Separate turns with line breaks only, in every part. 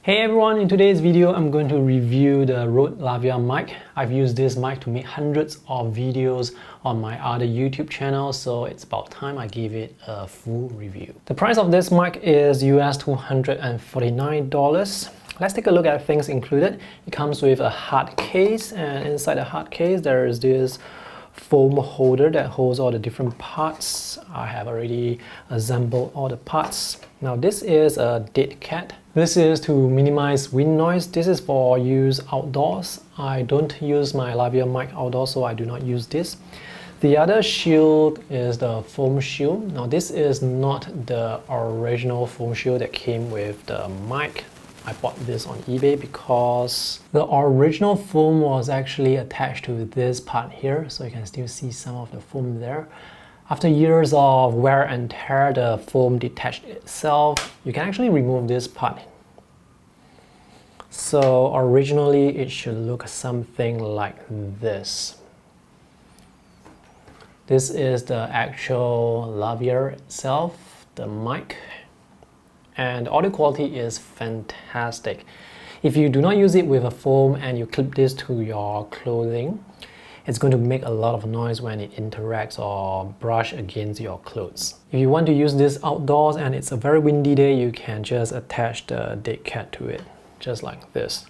Hey everyone, in today's video I'm going to review the Rode Lavalier mic. I've used this mic to make hundreds of videos on my other YouTube channel, so it's about time I give it a full review. The price of this mic is US $249. Let's take a look at things included. It comes with a hard case, and inside the hard case there is this foam holder that holds all the different parts. I have already assembled all the parts. Now this is a dead cat. This is to minimize wind noise. This is for use outdoors. I don't use my Lavalier mic outdoors, so I do not use this. The other shield is the foam shield. Now this is not the original foam shield that came with the mic. I bought this on eBay because the original foam was actually attached to this part here, so you can still see some of the foam there. After years of wear and tear, the foam detached itself. You can actually remove this part. So originally it should look something like this. This is the actual Lavalier itself, the mic. And audio quality is fantastic. If you do not use it with a foam and you clip this to your clothing, it's going to make a lot of noise when it interacts or brush against your clothes. If you want to use this outdoors and it's a very windy day, you can just attach the dead cat to it, just like this.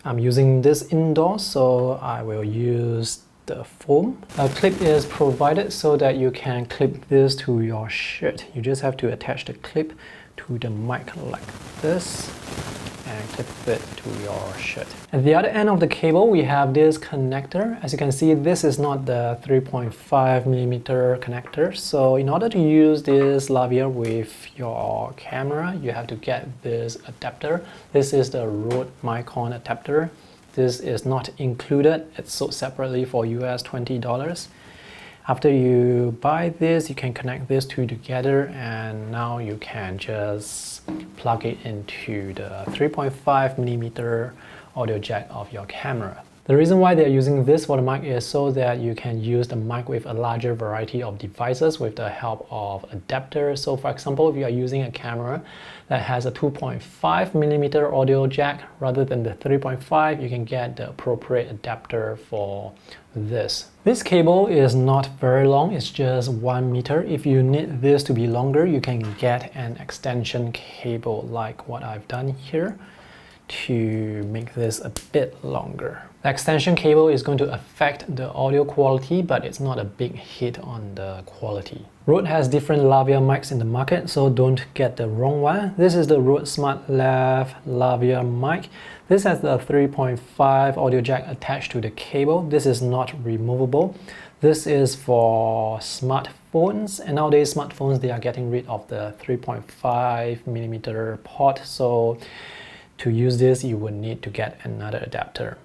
I'm using this indoors, so I will use the foam. A clip is provided so that you can clip this to your shirt. You just have to attach the clip to the mic like this and clip it to your shirt. At the other end of the cable we have this connector. As you can see, this is not the 3.5mm connector, so in order to use this Lavalier with your camera you have to get this adapter. This is the Rode MICON adapter. This is not included, it's sold separately for US $20. After you buy this, you can connect this two together, and now you can just plug it into the 3.5mm audio jack of your camera. The reason why they're using this for the mic is so that you can use the mic with a larger variety of devices with the help of adapters. So for example, if you are using a camera that has a 2.5mm audio jack rather than the 3.5, you can get the appropriate adapter for this. This cable is not very long, it's just 1 meter. If you need this to be longer, you can get an extension cable like what I've done here to make this a bit longer. The extension cable is going to affect the audio quality, but it's not a big hit on the quality. Rode has different Lavalier mics in the market, so don't get the wrong one. This is the Rode Smart Lav Lavalier mic. This has the 3.5 audio jack attached to the cable. This is not removable. This is for smartphones, and nowadays smartphones, they are getting rid of the 3.5mm port, so to use this you would need to get another adapter.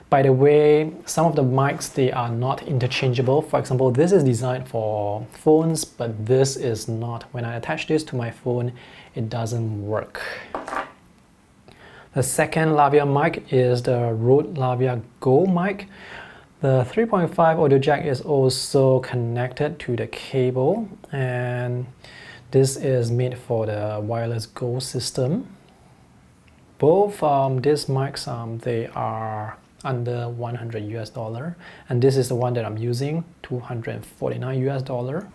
By the way, some of the mics, they are not interchangeable. For example, this is designed for phones, but this is not. When I attach this to my phone, it doesn't work. The second Lavalier mic is the Rode Lavalier Go mic. The 3.5 audio jack is also connected to the cable, and this is made for the wireless Go system. Both these mics, they are under $100 US, and this is the one that I'm using, $249 US.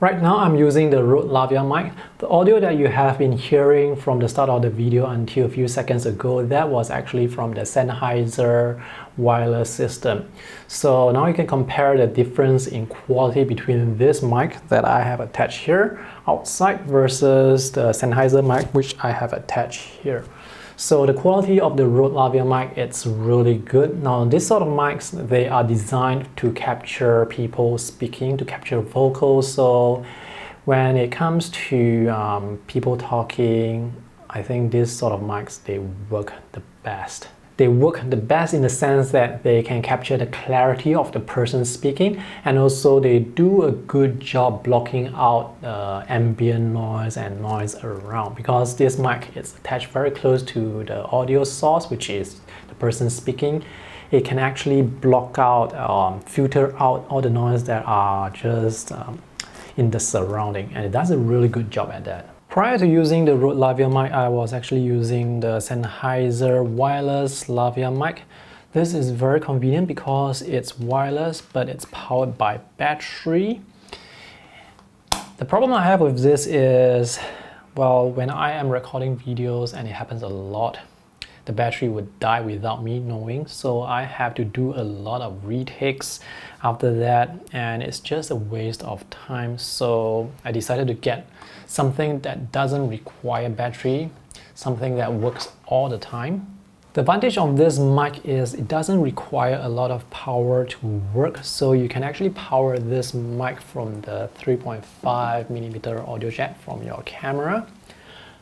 Right now I'm using the Rode Lavalier mic. The audio that you have been hearing from the start of the video until a few seconds ago, that was actually from the Sennheiser Wireless system. So now you can compare the difference in quality between this mic that I have attached here outside versus the Sennheiser mic which I have attached here. So the quality of the Rode Lavalier mic, it's really good. Now this sort of mics, they are designed to capture people speaking, to capture vocals. So when it comes to people talking, I think these sort of mics, they work the best. They work the best in the sense that they can capture the clarity of the person speaking, and also they do a good job blocking out ambient noise and noise around, because this mic is attached very close to the audio source, which is the person speaking. It can actually block out, filter out all the noise that are just in the surrounding, and it does a really good job at that. Prior to using the Rode Lavalier mic, I was actually using the Sennheiser Wireless Lavalier mic. This is very convenient because it's wireless, but it's powered by battery. The problem I have with this is, well, when I am recording videos, and it happens a lot, the battery would die without me knowing, so I have to do a lot of retakes after that, and it's just a waste of time. So I decided to get something that doesn't require battery, something that works all the time. The advantage of this mic is it doesn't require a lot of power to work, so you can actually power this mic from the 3.5mm audio jack from your camera.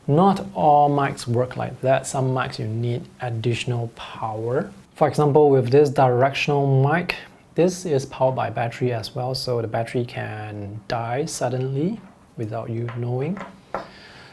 Not all mics work like that. Some mics you need additional power. For example, with this directional mic, this is powered by battery as well, so the battery can die suddenly without you knowing.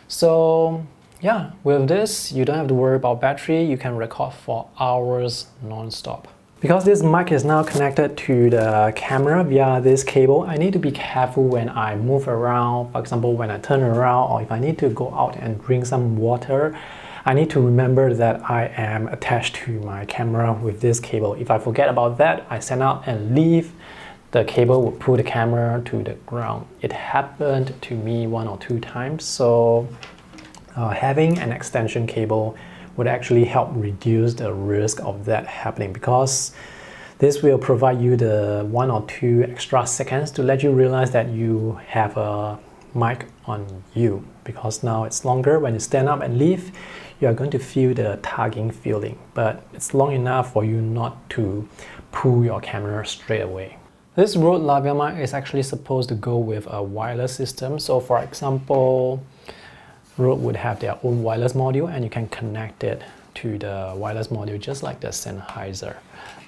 So yeah, with this, you don't have to worry about battery. You can record for hours non-stop. Because this mic is now connected to the camera via this cable, I need to be careful when I move around. For example, when I turn around, or if I need to go out and drink some water, I need to remember that I am attached to my camera with this cable. If I forget about that, I stand up and leave, the cable will pull the camera to the ground. It happened to me 1 or 2 times, so having an extension cable would actually help reduce the risk of that happening, because this will provide you the 1 or 2 extra seconds to let you realize that you have a mic on you, because now it's longer. When you stand up and leave, you are going to feel the tugging feeling, but it's long enough for you not to pull your camera straight away. This Rode Lavalier mic is actually supposed to go with a wireless system. So for example, Rode would have their own wireless module, and you can connect it to the wireless module just like the Sennheiser.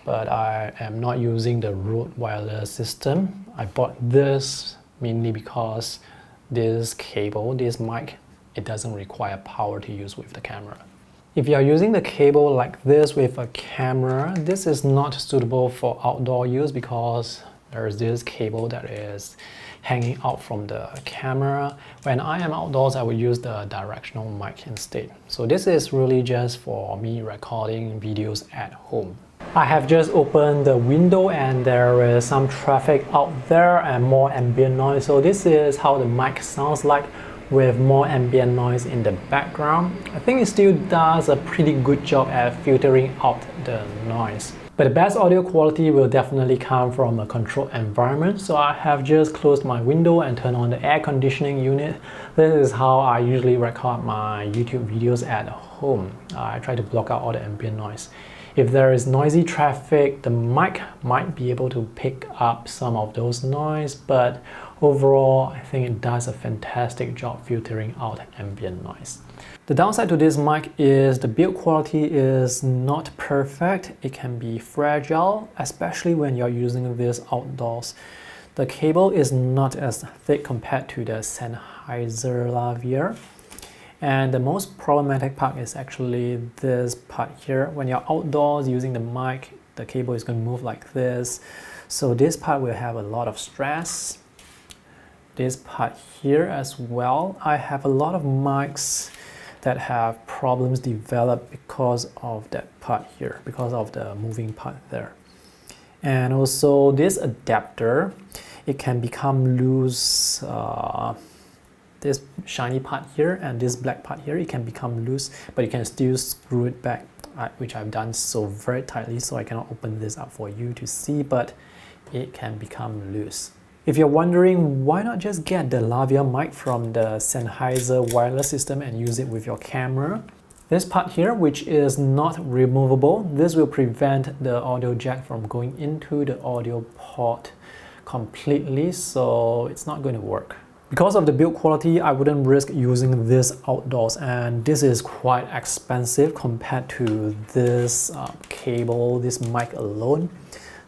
But I am not using the Rode wireless system. I bought this mainly because this cable, this mic, it doesn't require power to use with the camera. If you are using the cable like this with a camera, this is not suitable for outdoor use because there is this cable that is hanging out from the camera. When I am outdoors, I will use the directional mic instead. So this is really just for me recording videos at home. I have just opened the window and there is some traffic out there and more ambient noise. So this is how the mic sounds like with more ambient noise in the background. I think it still does a pretty good job at filtering out the noise. But the best audio quality will definitely come from a controlled environment. So I have just closed my window and turned on the air conditioning unit. This is how I usually record my YouTube videos at home. I try to block out all the ambient noise. If there is noisy traffic, the mic might be able to pick up some of those noise, but overall, I think it does a fantastic job filtering out ambient noise. The downside to this mic is the build quality is not perfect. It can be fragile, especially when you're using this outdoors. The cable is not as thick compared to the Sennheiser Lavalier. And the most problematic part is actually this part here. When you're outdoors using the mic, the cable is going to move like this. So this part will have a lot of stress. This part here as well. I have a lot of mics that have problems developed because of that part here, because of the moving part there. And also this adapter, it can become loose. This shiny part here and this black part here, it can become loose, but you can still screw it back, which I've done so very tightly, so I cannot open this up for you to see, but it can become loose. If you're wondering, why not just get the Lavalier mic from the Sennheiser wireless system and use it with your camera? This part here, which is not removable, this will prevent the audio jack from going into the audio port completely, so it's not going to work. Because of the build quality, I wouldn't risk using this outdoors, and this is quite expensive compared to this cable, this mic alone.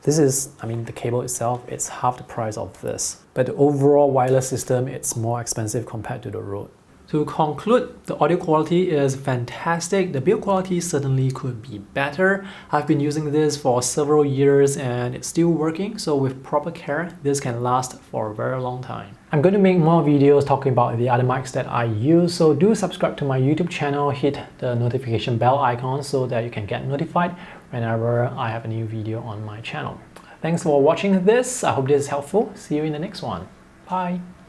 This is, I mean, the cable itself, it's half the price of this. But the overall wireless system, it's more expensive compared to the Rode. To conclude, the audio quality is fantastic. The build quality certainly could be better. I've been using this for several years and it's still working, so with proper care, this can last for a very long time. I'm going to make more videos talking about the other mics that I use, so do subscribe to my YouTube channel, hit the notification bell icon so that you can get notified whenever I have a new video on my channel. Thanks for watching this. I hope this is helpful. See you in the next one. Bye.